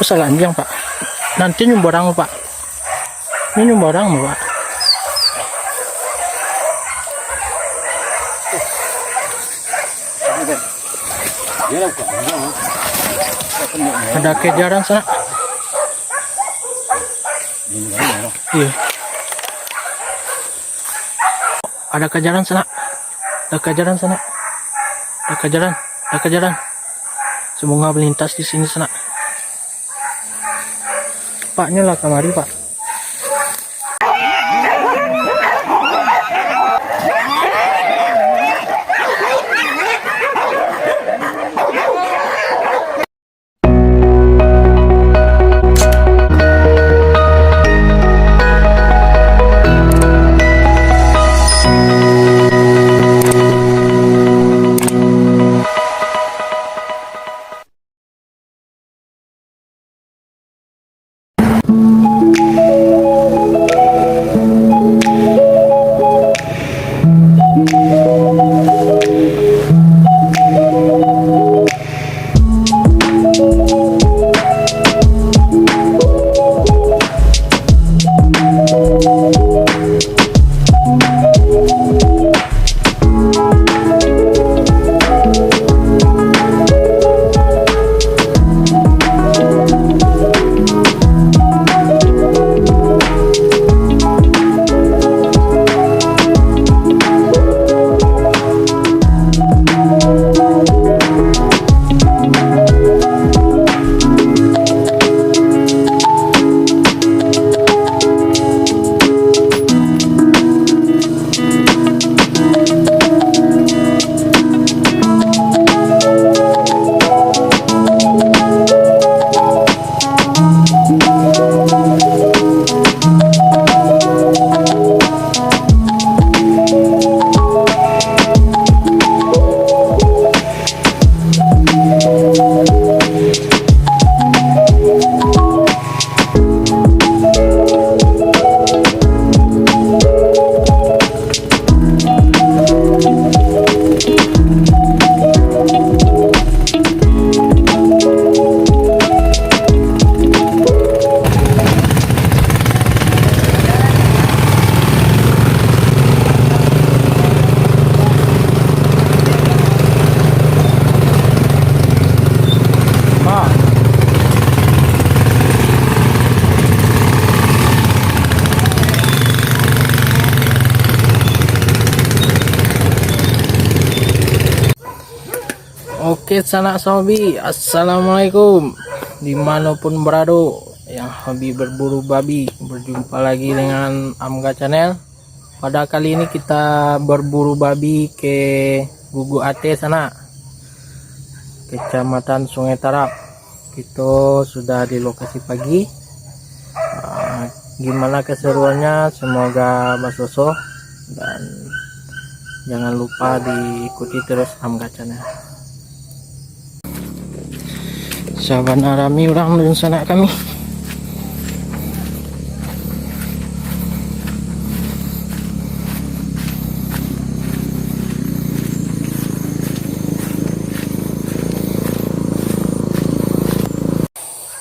Salanjang Pak. Nanti nyumborang Pak. Ini nyumborang Pak. Ada kejaran sana. Iya. Ada kejaran sana. Ada kejaran sana. Ada kejaran. Ada kejaran. Semoga melintas di sini sana. Pak, nyala kamari Pak. Oke sanak sobi, assalamualaikum dimanapun berada yang hobi berburu babi. Berjumpa lagi dengan Amga Channel. Pada kali ini kita berburu babi ke Gugu Ate sana, Kecamatan Sungai Tarap. Kita sudah di lokasi pagi. Gimana keseruannya, semoga bersoso dan jangan lupa diikuti terus Amga Channel. Sahabat Arami orang dan sanak kami.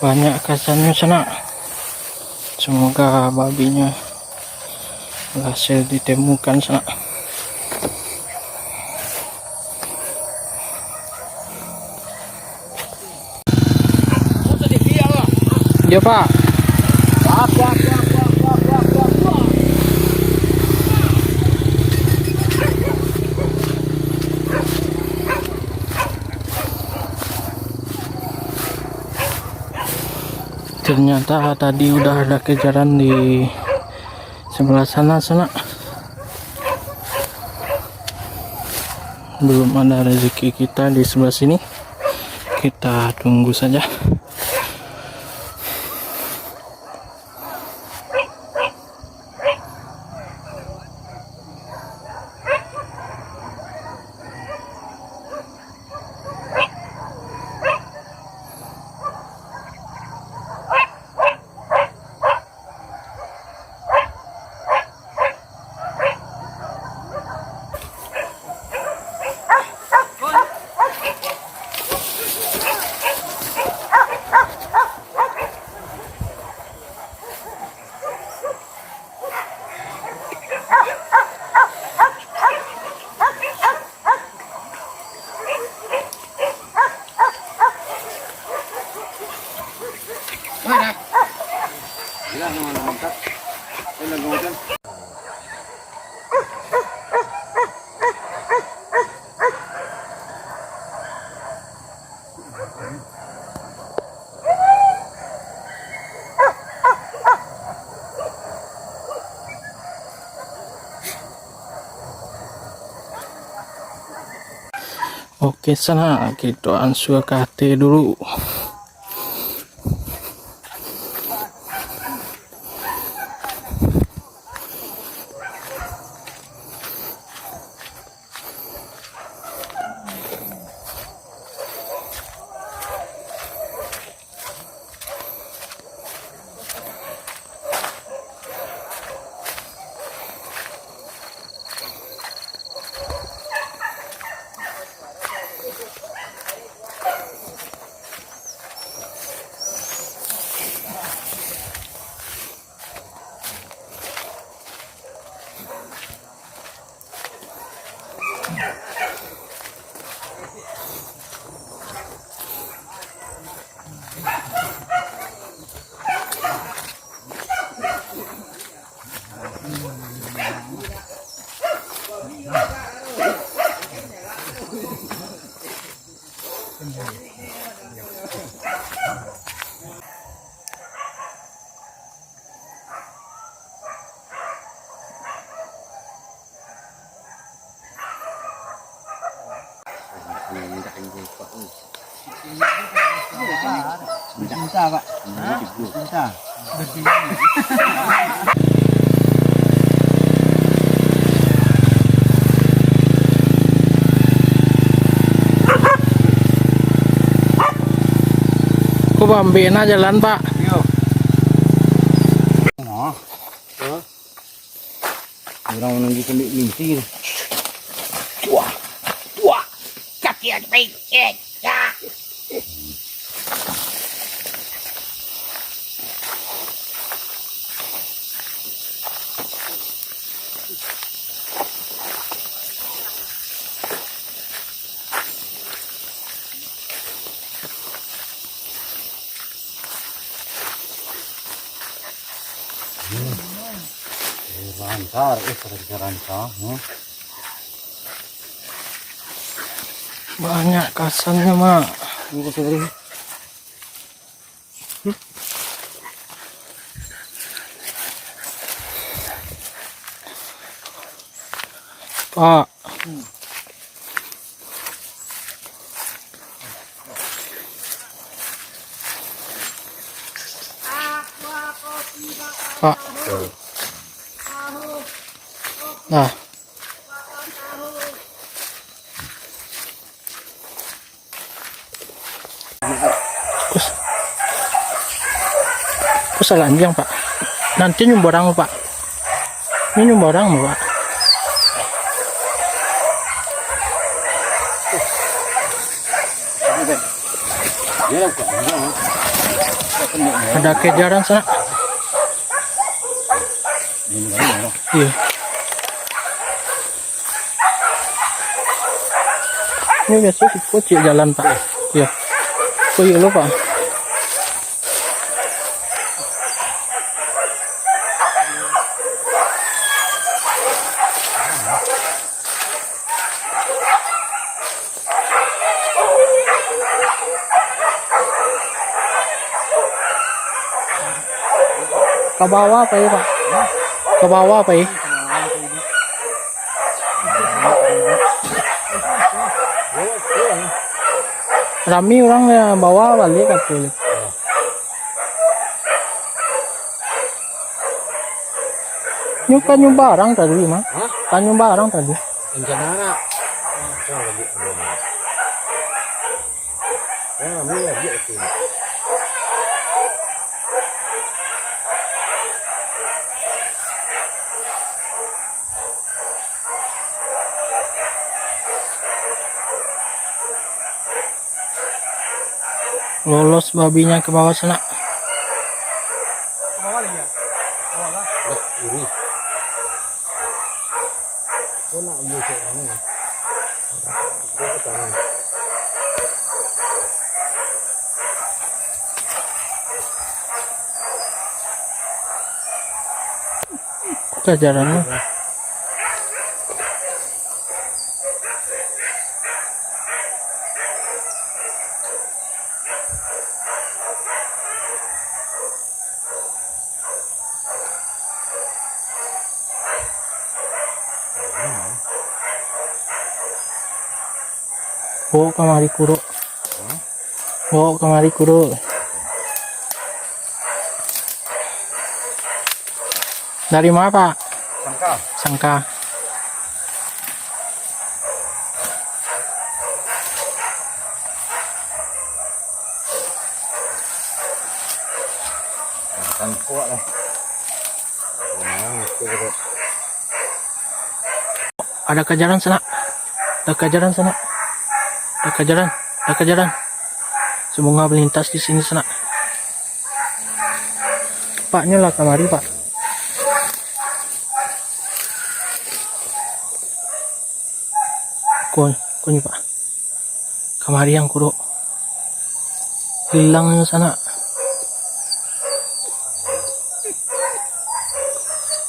Banyak kasannya sana. Semoga babinya berhasil ditemukan sana. Ya Pak. Ternyata tadi udah ada kejaran di sebelah sana. Belum ada rezeki kita di sebelah sini. Kita tunggu saja. Oke sana kita ansur kate dulu. Sebentar Pak. Sebentar. Kok bambein aja jalan Pak. Yo. Oh. Orang nunggu kembali lintir. Wah, wah, kaki yang baik, ya. Lancar, lancar. Banyak kasannya mak. Ini sendiri. Pak. Pak. Nah. Kok selanjang Pak? Nanti nyumborang Pak. Ini nyumborang Pak. Ada kejaran sana. Iya. Ini biasa kucing jalan Pak. Iya. Oh iya lo Pak. Ke bawah apa ya Pak? Ke bawah apa ya? Rami orang ya bawa balik aku. Nyuka barang tadi mah? Kan barang tadi. Rencana. Rami lagi itu. Lolos babinya ke bawah sana. Ini. Kau nak ambil ke mana? Kau ke sana. Kejarannya. Bawa kemari kuro. Bawa kemari kuro. Dari mana Pak? Sangka. Sangka. Kan kuat lah. Ada kejaran sana. Ada kejaran sana. Ada kejaran. Ada kejaran. Semoga melintas di sini sana. Pak, nyala kemari Pak. Kunyi Pak. Kemari yang kuro. Hilang sana.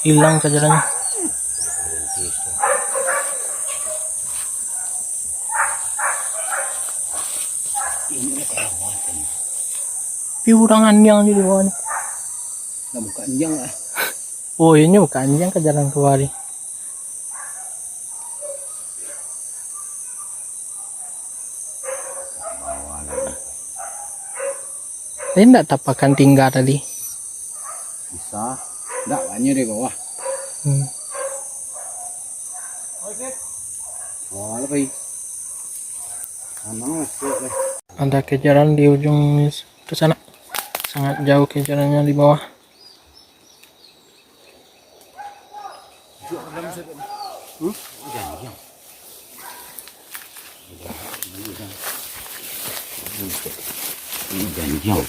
Hilang kejarannya. Piurangan yang di bawah. Nah, buka anjang lah. Oh ini bukan yang kejaran kemari. Ini enggak tapakan tinggal tadi. Bisa. Enggak banyak di bawah. Wah, lebih. Anang masuk deh. Ada kejaran di ujung ke sana. Sangat jauh kejarannya di bawah. Ganjang.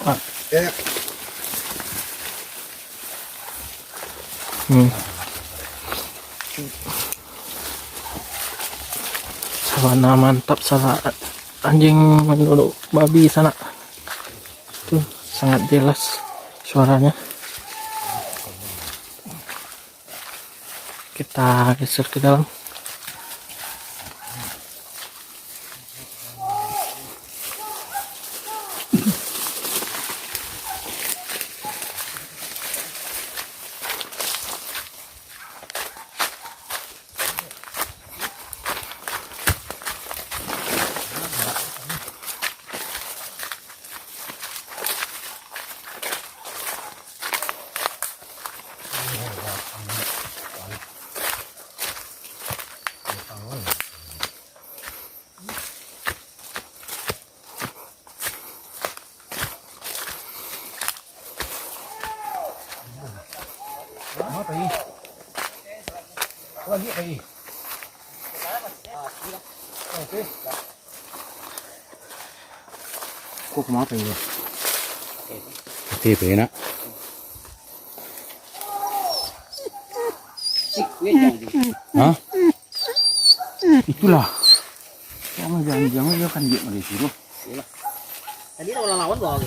Ah. Ya. Savana mantap, salah anjing menurut babi sana. Tuh sangat jelas suaranya. Kita geser ke dalam. Apa ini? Lagi apa ini? Oke. Kok kemana ini? TV nak. Hah? Itulah. Kamu jangan-jangan dia kan dia dari situ. Tadi orang lawan bawa.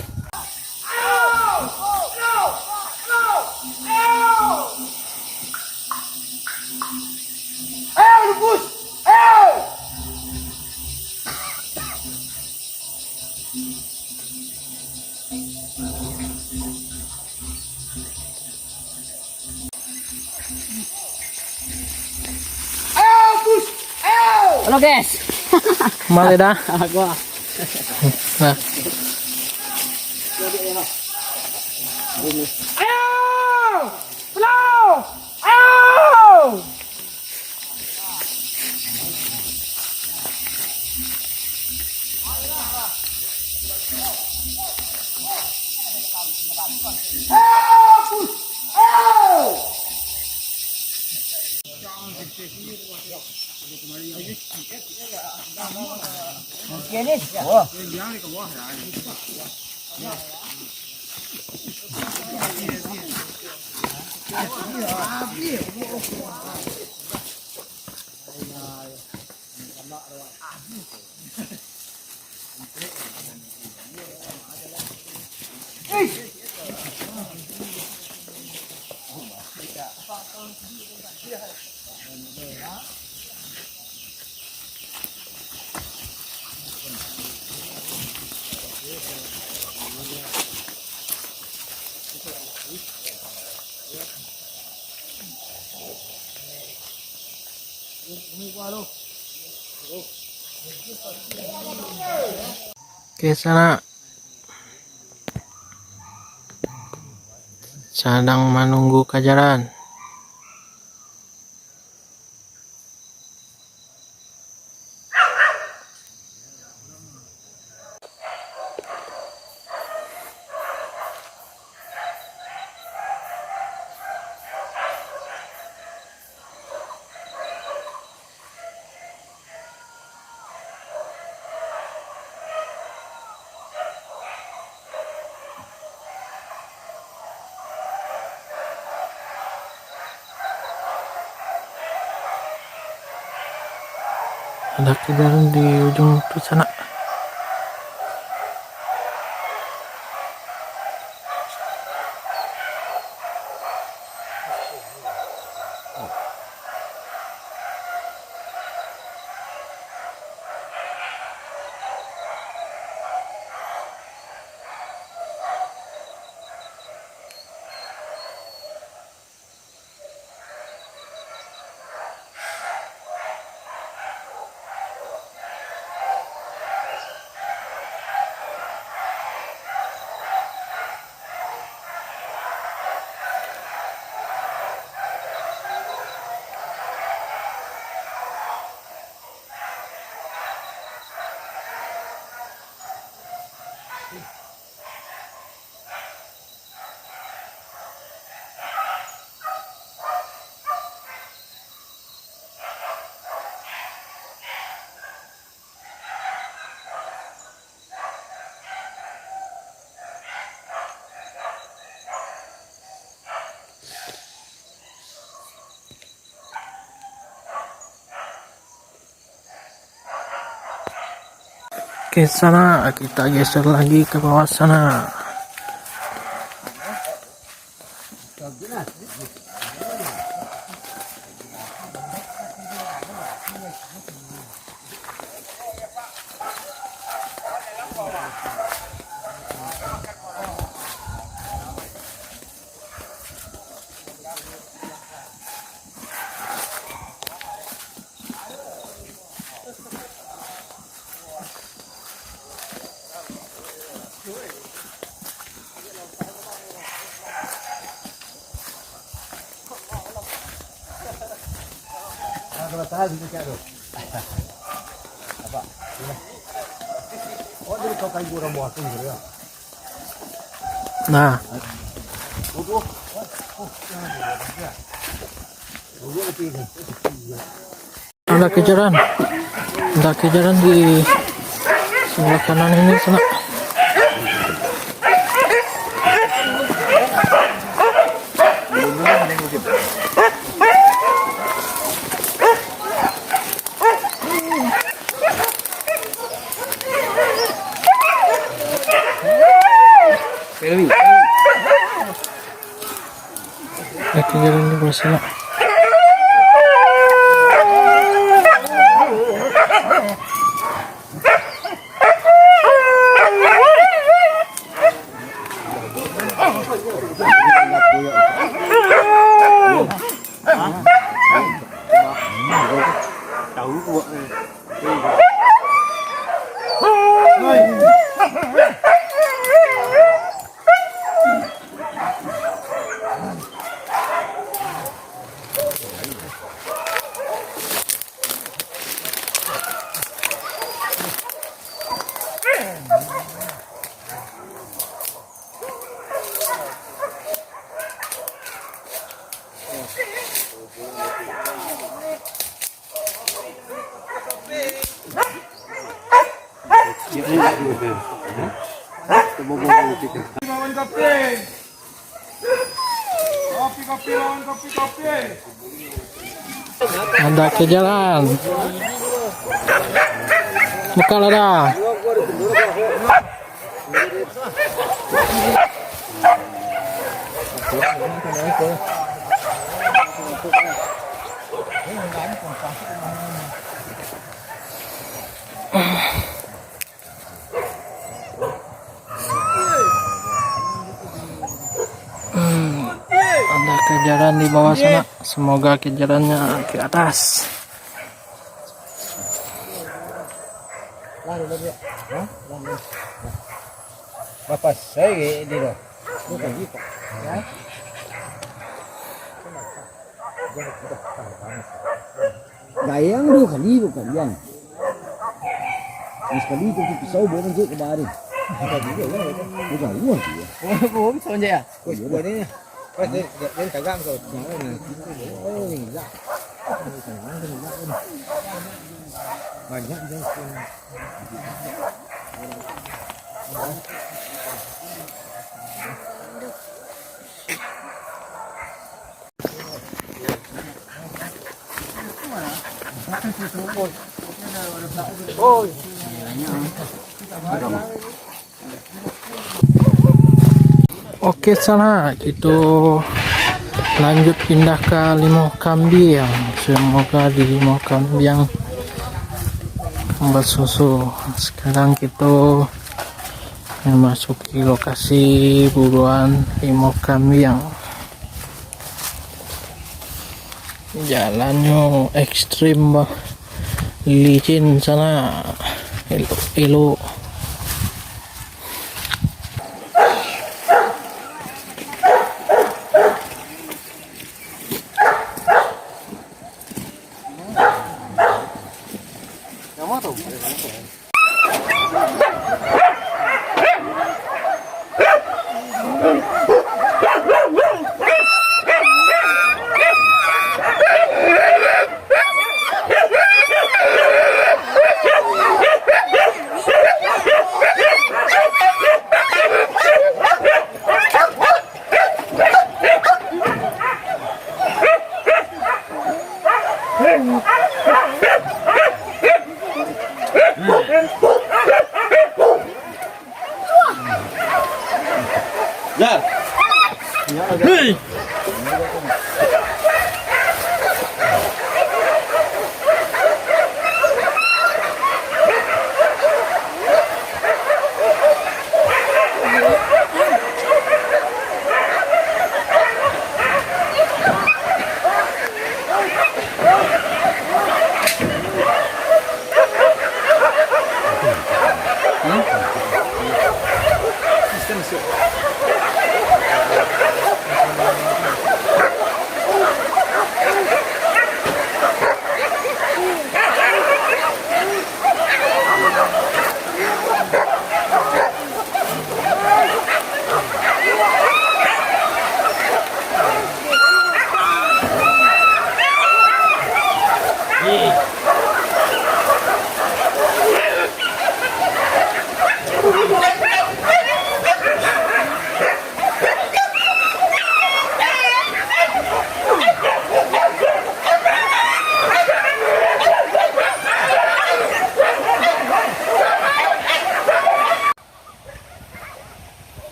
Halo guys. Kembali dah. Gua. Nah, Oke, sana sedang menunggu kejaran. Ada kejaran di ujung tuh sana. Oke, sana kita geser lagi ke bawah sana. Kalau tahan itu kayak tuh. Apa? Oh, jadi kau kayak gurau muat gitu ya. Nah, ada kejaran di sebelah kanan ini sana. Ada kejaran di bawah sana. Lawan kopi. Kopi lawan kopi. Ada kejaran. Buka ada. Ada kejaran di bawah sana. Semoga kejarannya ke atas. Lari lagi. Hah? Lari. Bapak saya di lo. Bukan gitu. Ya. Gayang dulu kali bukan yang. Sekali itu pisau boleh je ke bari. Ada juga ya. Bukan gua dia. Oh, bisa aja ya. Gua ini. Pas dia kagak kau. Jangan ni. Oh, ni enggak. Banyak dia. Oke sana itu lanjut pindah ke limau kambing. Semoga di limau kambing bersusu. Sekarang kita memasuki lokasi buruan limau kambing. Jalannya ekstrim licin sana, elo.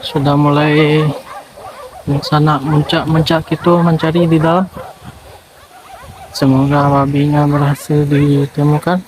Sudah mulai sana muncak itu mencari di dalam. Semoga babinya berhasil ditemukan.